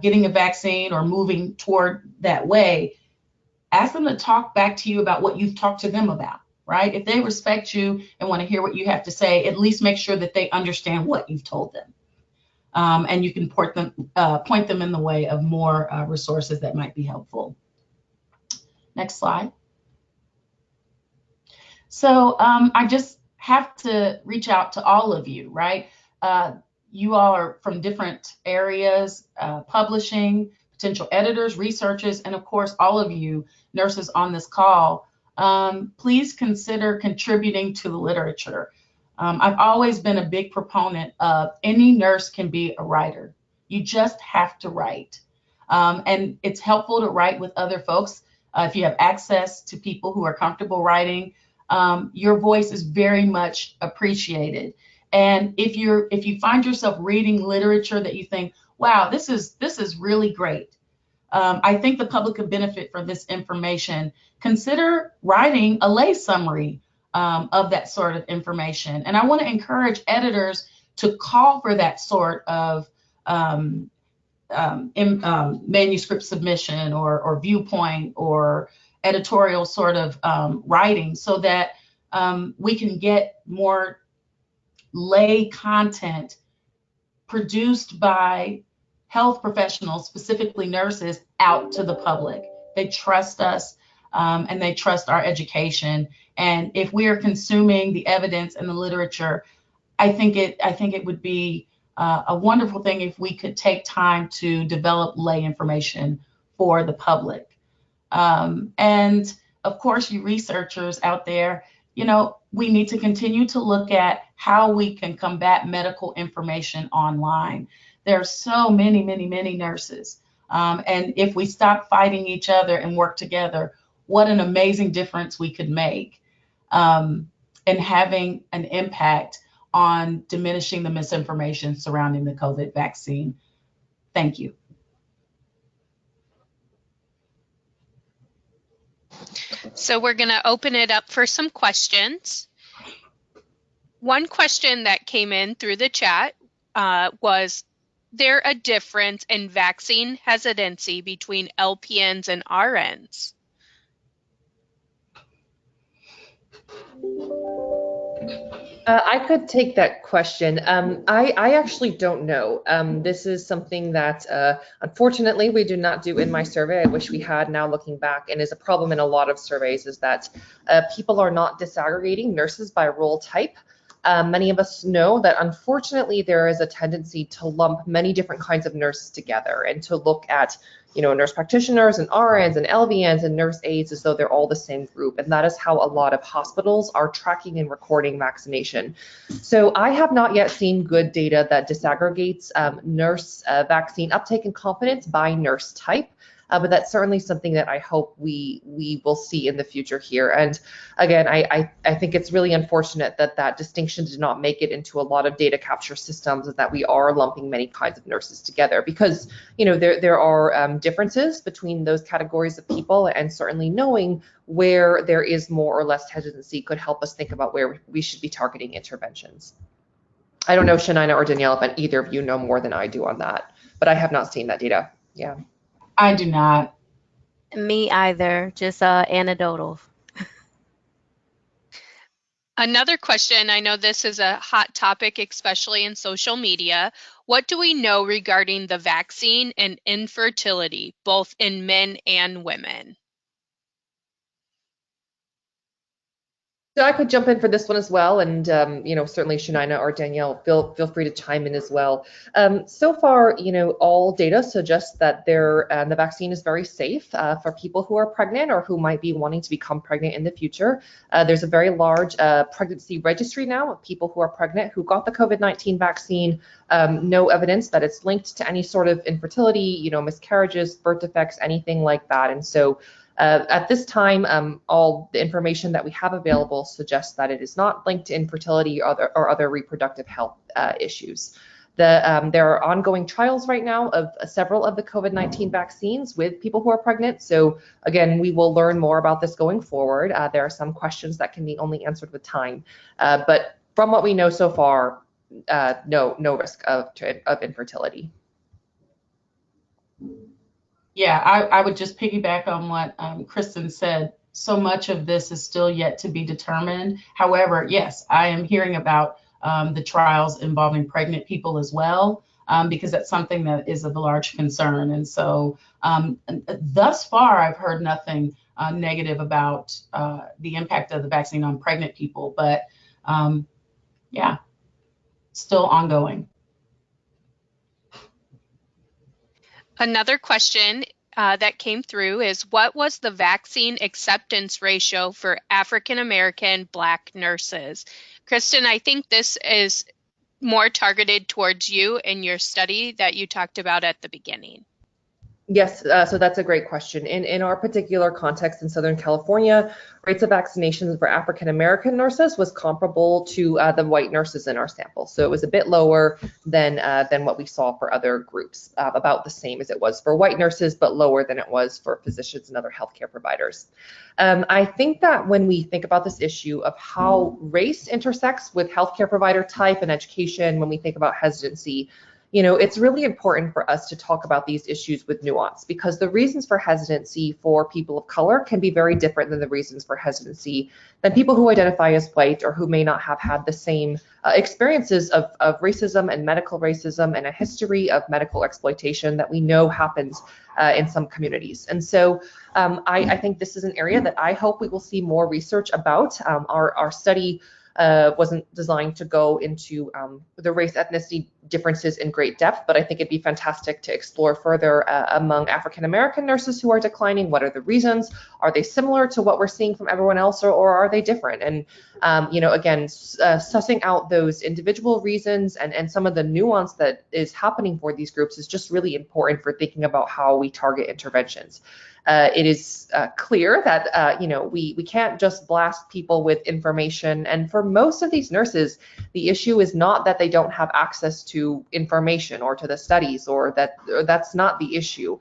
getting a vaccine or moving toward that way, ask them to talk back to you about what you've talked to them about, right? If they respect you and want to hear what you have to say, at least make sure that they understand what you've told them. And you can point them in the way of more resources that might be helpful. Next slide. So I just have to reach out to all of you, right? You all are from different areas, publishing, potential editors, researchers, and of course, all of you nurses on this call. Please consider contributing to the literature. I've always been a big proponent of any nurse can be a writer. You just have to write. And it's helpful to write with other folks. If you have access to people who are comfortable writing, your voice is very much appreciated. And if you find yourself reading literature that you think, wow, this is really great. I think the public could benefit from this information. Consider writing a lay summary of that sort of information. And I want to encourage editors to call for that sort of manuscript submission or viewpoint or editorial sort of writing, so that we can get more lay content produced by health professionals, specifically nurses, out to the public. They trust us. and they trust our education. And if we are consuming the evidence and the literature, I think it would be a wonderful thing if we could take time to develop lay information for the public. And of course, you researchers out there, we need to continue to look at how we can combat medical information online. There are so many, many, many nurses. And if we stop fighting each other and work together, what an amazing difference we could make in having an impact on diminishing the misinformation surrounding the COVID vaccine. Thank you. So we're going to open it up for some questions. One question that came in through the chat was there a difference in vaccine hesitancy between LPNs and RNs? I could take that question. I actually don't know. This is something that unfortunately we do not do in my survey. I wish we had now looking back, and is a problem in a lot of surveys is that people are not disaggregating nurses by role type. Many of us know that unfortunately there is a tendency to lump many different kinds of nurses together and to look at nurse practitioners and RNs and LVNs and nurse aides as though they're all the same group. And that is how a lot of hospitals are tracking and recording vaccination. So I have not yet seen good data that disaggregates nurse vaccine uptake and confidence by nurse type. But that's certainly something that I hope we will see in the future here. And again, I think it's really unfortunate that that distinction did not make it into a lot of data capture systems, and that we are lumping many kinds of nurses together, because there are differences between those categories of people, and certainly knowing where there is more or less hesitancy could help us think about where we should be targeting interventions. I don't know, Shanina or Danielle, if either of you know more than I do on that, but I have not seen that data. Yeah. I do not. Me either, just anecdotal. Another question, I know this is a hot topic, especially in social media. What do we know regarding the vaccine and infertility, both in men and women? So I could jump in for this one as well, and certainly Shanina or Danielle, feel free to chime in as well. So far, all data suggests that the vaccine is very safe for people who are pregnant or who might be wanting to become pregnant in the future. There's a very large pregnancy registry now of people who are pregnant who got the COVID-19 vaccine. No evidence that it's linked to any sort of infertility, miscarriages, birth defects, anything like that, and so. At this time, all the information that we have available suggests that it is not linked to infertility or other reproductive health issues. There are ongoing trials right now of several of the COVID-19 vaccines with people who are pregnant. So again, we will learn more about this going forward. There are some questions that can be only answered with time. But from what we know so far, no risk of infertility. Yeah, I would just piggyback on what Kristen said. So much of this is still yet to be determined. However, yes, I am hearing about the trials involving pregnant people as well, because that's something that is of a large concern. And so thus far, I've heard nothing negative about the impact of the vaccine on pregnant people, but yeah, still ongoing. Another question that came through is, what was the vaccine acceptance ratio for African American Black nurses? Kristen, I think this is more targeted towards you in your study that you talked about at the beginning. Yes, so that's a great question. In our particular context in Southern California, rates of vaccinations for African American nurses was comparable to the white nurses in our sample. So it was a bit lower than what we saw for other groups, about the same as it was for white nurses, but lower than it was for physicians and other healthcare providers. I think that when we think about this issue of how race intersects with healthcare provider type and education, when we think about hesitancy, it's really important for us to talk about these issues with nuance, because the reasons for hesitancy for people of color can be very different than the reasons for hesitancy than people who identify as white or who may not have had the same experiences of racism and medical racism and a history of medical exploitation that we know happens in some communities. And so I think this is an area that I hope we will see more research about. Our study wasn't designed to go into the race ethnicity differences in great depth, but I think it'd be fantastic to explore further among African American nurses who are declining. What are the reasons? Are they similar to what we're seeing from everyone else, or are they different? And again, sussing out those individual reasons and some of the nuance that is happening for these groups is just really important for thinking about how we target interventions. It is clear that we can't just blast people with information, and for most of these nurses, the issue is not that they don't have access to information or to the studies, or that's not the issue.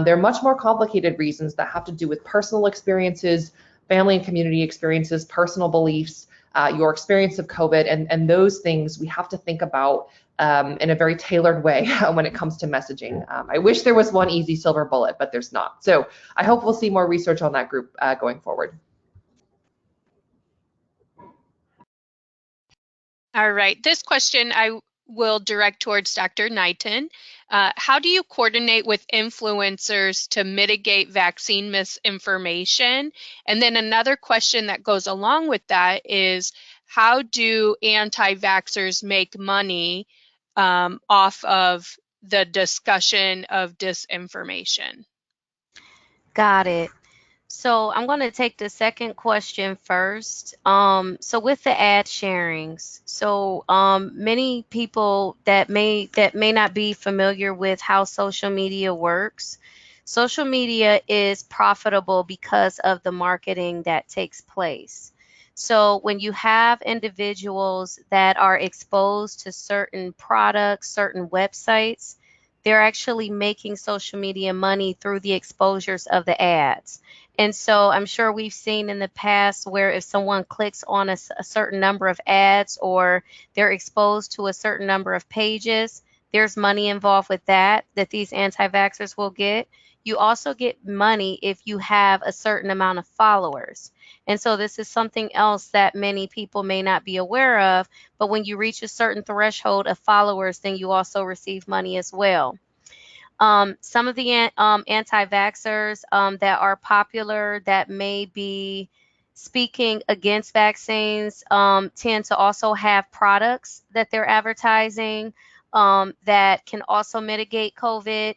There are much more complicated reasons that have to do with personal experiences, family and community experiences, personal beliefs, your experience of COVID, and those things we have to think about in a very tailored way when it comes to messaging. I wish there was one easy silver bullet, but there's not. So I hope we'll see more research on that group going forward. All right, this question I will direct towards Dr. Knighton. How do you coordinate with influencers to mitigate vaccine misinformation? And then another question that goes along with that is, how do anti-vaxxers make money off of the discussion of disinformation? Got it. So I'm going to take the second question first. So with the ad sharings, so many people that may not be familiar with how social media works. Social media is profitable because of the marketing that takes place. So when you have individuals that are exposed to certain products, certain websites, they're actually making social media money through the exposures of the ads. And so I'm sure we've seen in the past where if someone clicks on a certain number of ads, or they're exposed to a certain number of pages, there's money involved with that these anti-vaxxers will get. You also get money if you have a certain amount of followers. And so this is something else that many people may not be aware of, but when you reach a certain threshold of followers, then you also receive money as well. Some of the anti-vaxxers that are popular that may be speaking against vaccines tend to also have products that they're advertising that can also mitigate COVID.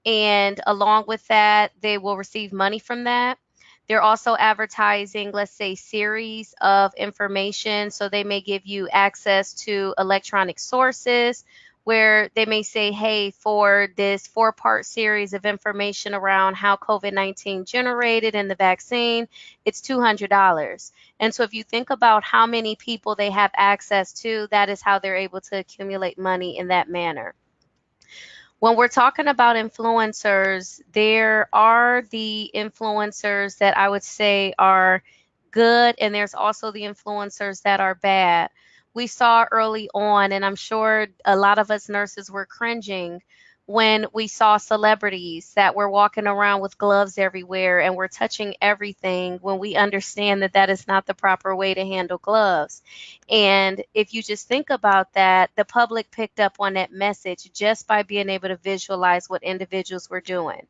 And along with that, they will receive money from that. They're also advertising, let's say, series of information. So they may give you access to electronic sources where they may say, hey, for this 4-part series of information around how COVID-19 generated in the vaccine, it's $200. And so if you think about how many people they have access to, that is how they're able to accumulate money in that manner. When we're talking about influencers, there are the influencers that I would say are good, and there's also the influencers that are bad. We saw early on, and I'm sure a lot of us nurses were cringing when we saw celebrities that were walking around with gloves everywhere and were touching everything, when we understand that that is not the proper way to handle gloves. And if you just think about that, the public picked up on that message just by being able to visualize what individuals were doing.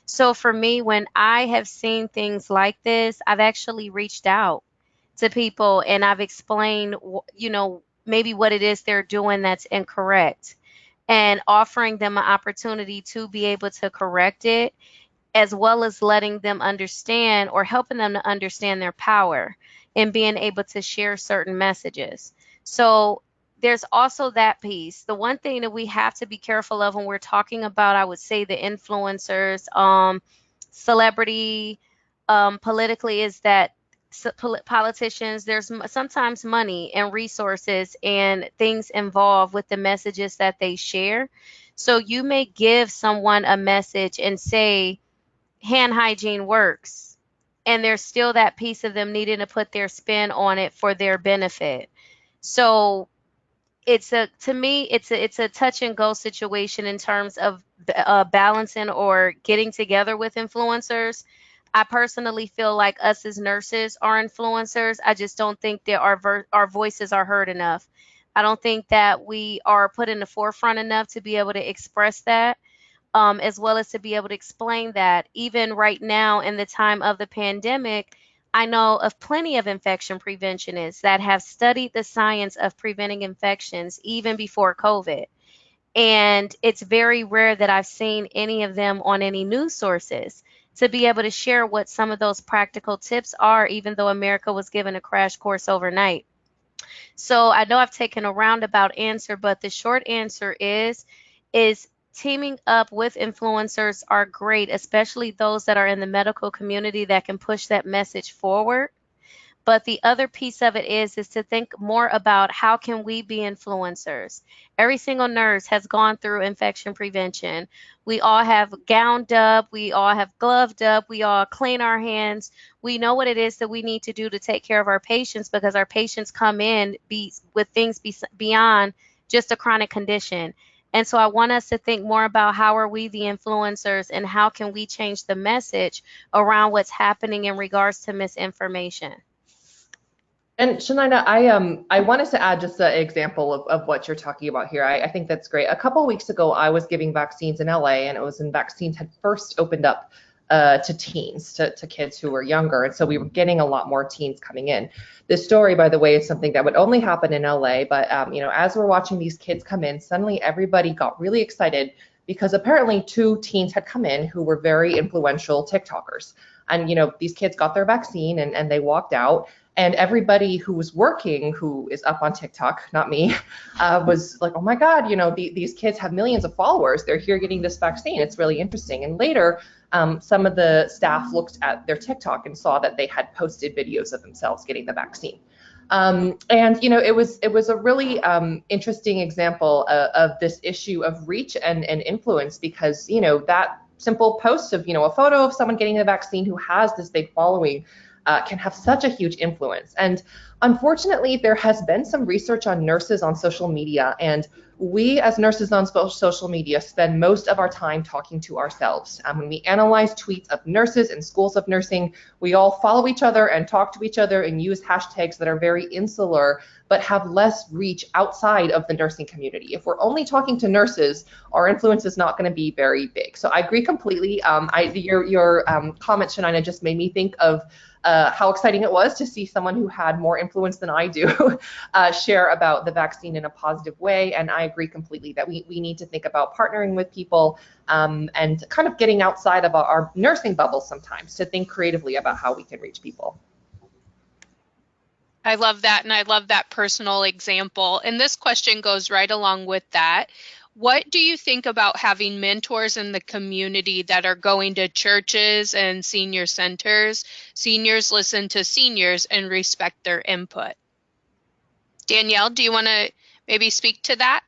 So for me, when I have seen things like this, I've actually reached out to people and I've explained, maybe what it is they're doing that's incorrect, and offering them an opportunity to be able to correct it, as well as letting them understand or helping them to understand their power and being able to share certain messages. So there's also that piece. The one thing that we have to be careful of when we're talking about, I would say, the influencers, celebrity, politically, is that politicians, there's sometimes money and resources and things involved with the messages that they share. So you may give someone a message and say hand hygiene works, and there's still that piece of them needing to put their spin on it for their benefit. So to me it's a touch and go situation in terms of balancing or getting together with influencers. I personally feel like us as nurses are influencers. I just don't think that our voices are heard enough. I don't think that we are put in the forefront enough to be able to express that, as well as to be able to explain that. Even right now, in the time of the pandemic, I know of plenty of infection preventionists that have studied the science of preventing infections even before COVID. And it's very rare that I've seen any of them on any news sources to be able to share what some of those practical tips are, even though America was given a crash course overnight. So I know I've taken a roundabout answer, but the short answer is teaming up with influencers are great, especially those that are in the medical community that can push that message forward. But the other piece of it is to think more about how can we be influencers. Every single nurse has gone through infection prevention. We all have gowned up, we all have gloved up, we all clean our hands. We know what it is that we need to do to take care of our patients because our patients come in with things beyond just a chronic condition. And so I want us to think more about how are we the influencers and how can we change the message around what's happening in regards to misinformation. And Shania, I wanted to add just an example of what you're talking about here. I think that's great. A couple of weeks ago, I was giving vaccines in LA, and it was when vaccines had first opened up to teens, to kids who were younger. And so we were getting a lot more teens coming in. This story, by the way, is something that would only happen in LA. But, as we're watching these kids come in, suddenly everybody got really excited because apparently 2 teens had come in who were very influential TikTokers. And, these kids got their vaccine and they walked out. And everybody who was working, who is up on TikTok, not me, was like, oh my God, these kids have millions of followers. They're here getting this vaccine. It's really interesting. And later, some of the staff looked at their TikTok and saw that they had posted videos of themselves getting the vaccine. And it was a really interesting example of this issue of reach and influence because, that simple post of, a photo of someone getting the vaccine who has this big following can have such a huge influence. And unfortunately, there has been some research on nurses on social media, and we as nurses on social media spend most of our time talking to ourselves. When we analyze tweets of nurses and schools of nursing, we all follow each other and talk to each other and use hashtags that are very insular but have less reach outside of the nursing community. If we're only talking to nurses, our influence is not going to be very big. So I agree completely. Your comment, Shania, just made me think of how exciting it was to see someone who had more influence than I do share about the vaccine in a positive way. And I agree completely that we need to think about partnering with people and kind of getting outside of our nursing bubble sometimes to think creatively about how we can reach people. I love that, and I love that personal example. And this question goes right along with that. What do you think about having mentors in the community that are going to churches and senior centers? Seniors listen to seniors and respect their input. Danielle, do you want to maybe speak to that?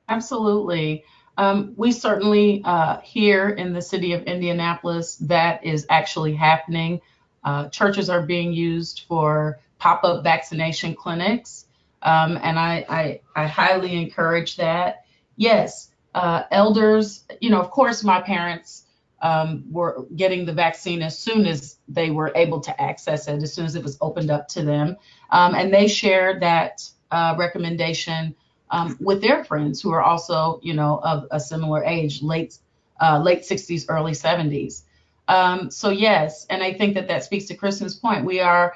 Absolutely. We certainly here in the city of Indianapolis, that is actually happening. Churches are being used for pop-up vaccination clinics, and I highly encourage that. Yes, elders, of course, my parents were getting the vaccine as soon as they were able to access it, as soon as it was opened up to them, and they shared that recommendation with their friends who are also, of a similar age, late 60s, early 70s. So yes, and I think that speaks to Kristen's point. We are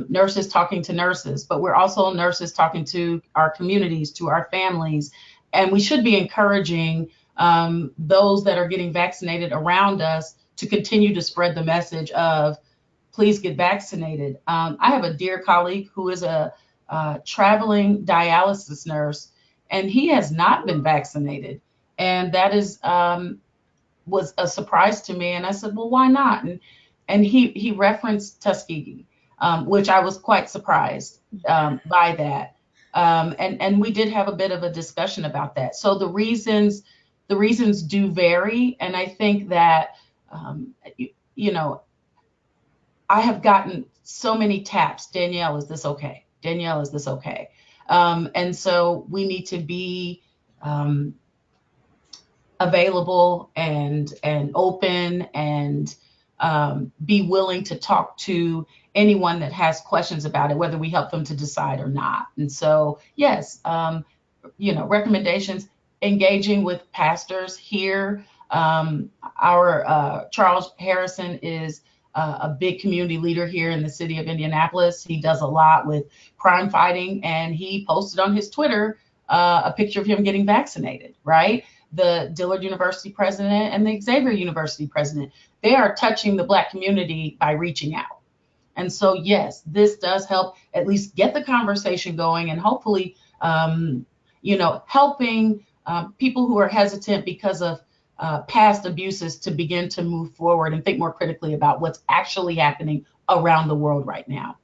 nurses talking to nurses, but we're also nurses talking to our communities, to our families, and we should be encouraging those that are getting vaccinated around us to continue to spread the message of please get vaccinated. I have a dear colleague who is a traveling dialysis nurse, and he has not been vaccinated, and that was a surprise to me. And I said, well, why not? And he referenced Tuskegee, which I was quite surprised by that. And we did have a bit of a discussion about that. So the reasons do vary, and I think that I have gotten so many taps. Danielle, is this okay? Danielle, is this okay? And so we need to be available and open and be willing to talk to anyone that has questions about it, whether we help them to decide or not. And so, yes, recommendations, engaging with pastors here. Our Charles Harrison is a big community leader here in the city of Indianapolis. He does a lot with crime fighting, and he posted on his Twitter a picture of him getting vaccinated, right? The Dillard University president and the Xavier University president, they are touching the Black community by reaching out. And so, yes, this does help at least get the conversation going, and hopefully, helping people who are hesitant because of past abuses to begin to move forward and think more critically about what's actually happening around the world right now.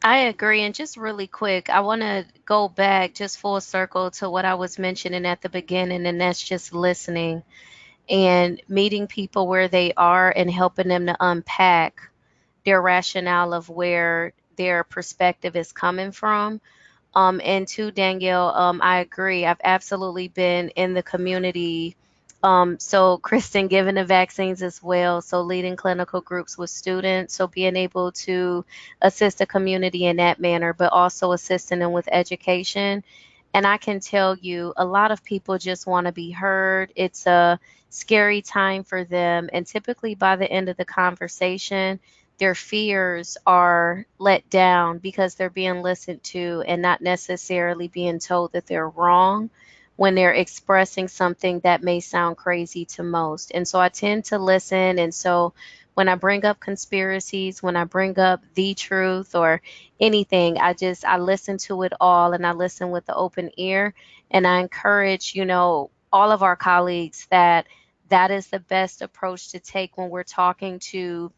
I agree. And just really quick, I want to go back just full circle to what I was mentioning at the beginning, and that's just listening and meeting people where they are and helping them to unpack their rationale of where their perspective is coming from. And to Danielle, I agree. I've absolutely been in the community. So Kristen, given the vaccines as well. So leading clinical groups with students. So being able to assist the community in that manner, but also assisting them with education. And I can tell you, a lot of people just want to be heard. It's a scary time for them. And typically by the end of the conversation, their fears are let down because they're being listened to and not necessarily being told that they're wrong when they're expressing something that may sound crazy to most. And so I tend to listen. And so when I bring up conspiracies, when I bring up the truth or anything, I listen to it all, and I listen with the open ear. And I encourage, all of our colleagues that that is the best approach to take when we're talking to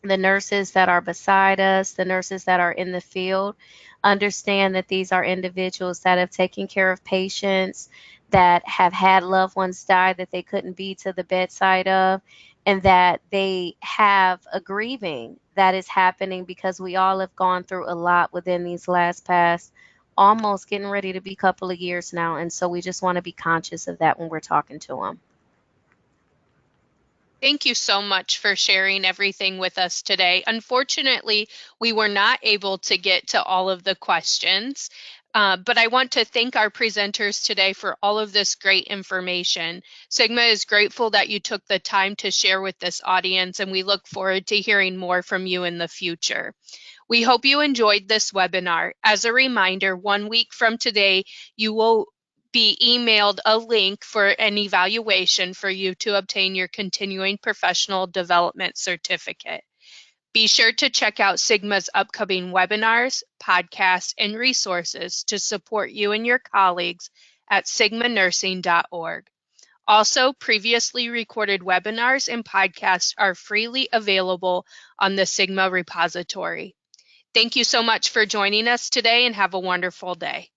the nurses that are beside us, the nurses that are in the field. Understand that these are individuals that have taken care of patients, that have had loved ones die that they couldn't be to the bedside of, and that they have a grieving that is happening because we all have gone through a lot within these last past almost getting ready to be a couple of years now. And so we just want to be conscious of that when we're talking to them. Thank you so much for sharing everything with us today. Unfortunately, we were not able to get to all of the questions, but I want to thank our presenters today for all of this great information. Sigma is grateful that you took the time to share with this audience, and we look forward to hearing more from you in the future. We hope you enjoyed this webinar. As a reminder, 1 week from today, you will be emailed a link for an evaluation for you to obtain your continuing professional development certificate. Be sure to check out Sigma's upcoming webinars, podcasts, and resources to support you and your colleagues at sigmanursing.org. Also, previously recorded webinars and podcasts are freely available on the Sigma repository. Thank you so much for joining us today, and have a wonderful day.